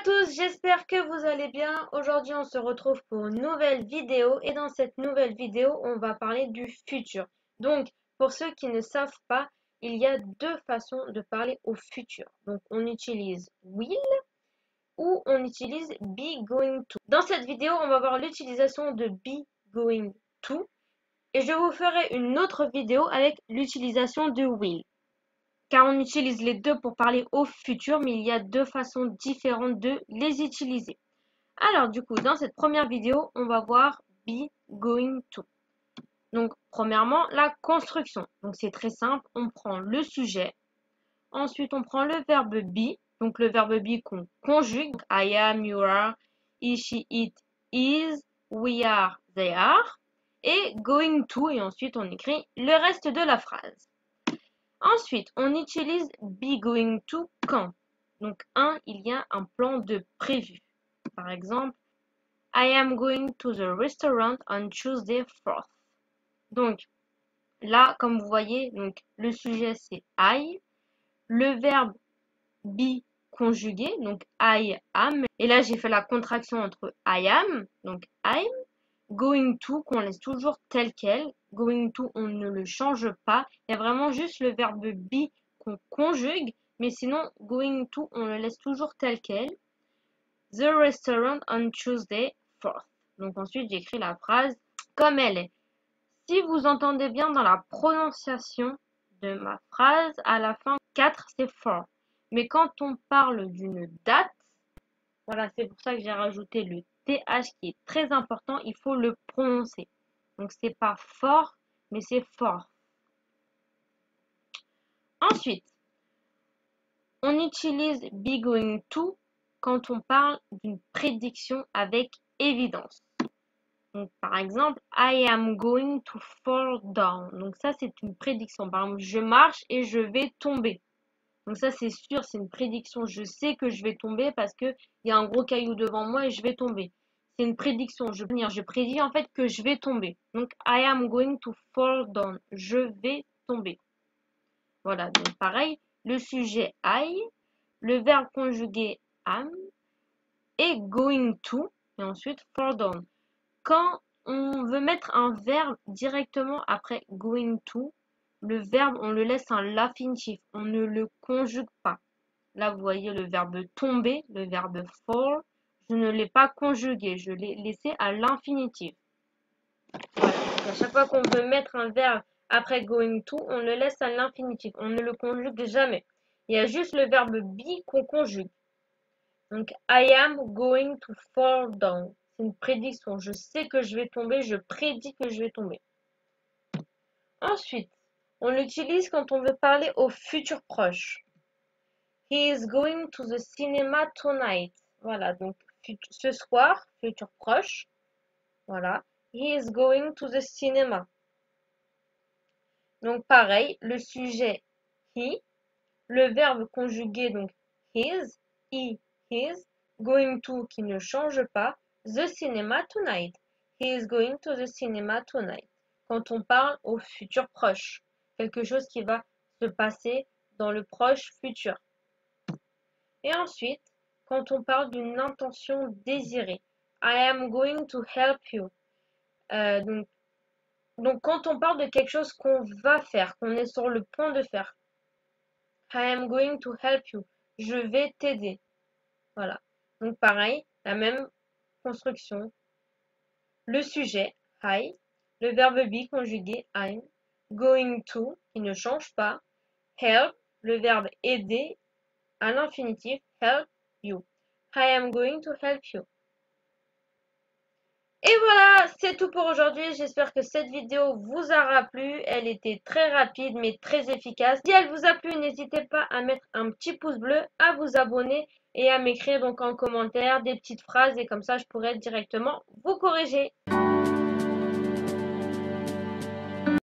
tous, j'espère que vous allez bien. Aujourd'hui, on se retrouve pour une nouvelle vidéo et dans cette nouvelle vidéo, on va parler du futur. Donc, pour ceux qui ne savent pas, il y a deux façons de parler au futur. Donc, on utilise will ou on utilise be going to. Dans cette vidéo, on va voir l'utilisation de be going to et je vous ferai une autre vidéo avec l'utilisation de will. Car on utilise les deux pour parler au futur, mais il y a deux façons différentes de les utiliser. Alors du coup, dans cette première vidéo, on va voir be going to. Donc premièrement, la construction. Donc c'est très simple, on prend le sujet, ensuite on prend le verbe be, donc le verbe be qu'on conjugue, donc, I am, you are, he, she, it, is, we are, they are, et going to, et ensuite on écrit le reste de la phrase. Ensuite, on utilise be going to quand. Donc, il y a un plan de prévu. Par exemple, I am going to the restaurant on Tuesday 4th. Donc, là, comme vous voyez, donc, le sujet c'est I. Le verbe be conjugué, donc I am. Et là, j'ai fait la contraction entre I am, donc I'm. Going to, qu'on laisse toujours tel quel. Going to, on ne le change pas. Il y a vraiment juste le verbe be qu'on conjugue. Mais sinon, going to, on le laisse toujours tel quel. The restaurant on Tuesday 4th. Donc ensuite, j'écris la phrase comme elle est. Si vous entendez bien dans la prononciation de ma phrase, à la fin, 4, c'est 4. Mais quand on parle d'une date, voilà, c'est pour ça que j'ai rajouté le TH qui est très important, il faut le prononcer. Donc c'est pas fort, mais c'est fort. Ensuite, on utilise be going to quand on parle d'une prédiction avec évidence. Donc par exemple, I am going to fall down. Donc ça c'est une prédiction. Par exemple, je marche et je vais tomber. Donc ça c'est sûr, c'est une prédiction. Je sais que je vais tomber parce que il y a un gros caillou devant moi et je vais tomber. C'est une prédiction. Je prédis en fait que je vais tomber. Donc I am going to fall down. Je vais tomber. Voilà, donc pareil, le sujet I, le verbe conjugué am et going to et ensuite fall down. Quand on veut mettre un verbe directement après going to, le verbe, on le laisse à l'infinitif. On ne le conjugue pas. Là, vous voyez le verbe tomber, le verbe fall. Je ne l'ai pas conjugué. Je l'ai laissé à l'infinitif. Voilà. Donc, à chaque fois qu'on veut mettre un verbe après going to, on le laisse à l'infinitif. On ne le conjugue jamais. Il y a juste le verbe be qu'on conjugue. Donc, I am going to fall down. C'est une prédiction. Je sais que je vais tomber. Je prédis que je vais tomber. Ensuite, on l'utilise quand on veut parler au futur proche. He is going to the cinema tonight. Voilà, donc ce soir, futur proche. Voilà. He is going to the cinema. Donc pareil, le sujet he, le verbe conjugué donc his, he, his, going to qui ne change pas, the cinema tonight. He is going to the cinema tonight. Quand on parle au futur proche, quelque chose qui va se passer dans le proche futur. Et ensuite, quand on parle d'une intention désirée, I am going to help you. Donc, quand on parle de quelque chose qu'on va faire, qu'on est sur le point de faire, I am going to help you. Je vais t'aider. Voilà. Donc, pareil, la même construction. Le sujet, I. Le verbe be conjugué, I'm. Going to, qui ne change pas. Help, le verbe aider, à l'infinitif, help you. I am going to help you. Et voilà, c'est tout pour aujourd'hui. J'espère que cette vidéo vous aura plu. Elle était très rapide mais très efficace. Si elle vous a plu, n'hésitez pas à mettre un petit pouce bleu, à vous abonner et à m'écrire donc en commentaire des petites phrases et comme ça je pourrai directement vous corriger.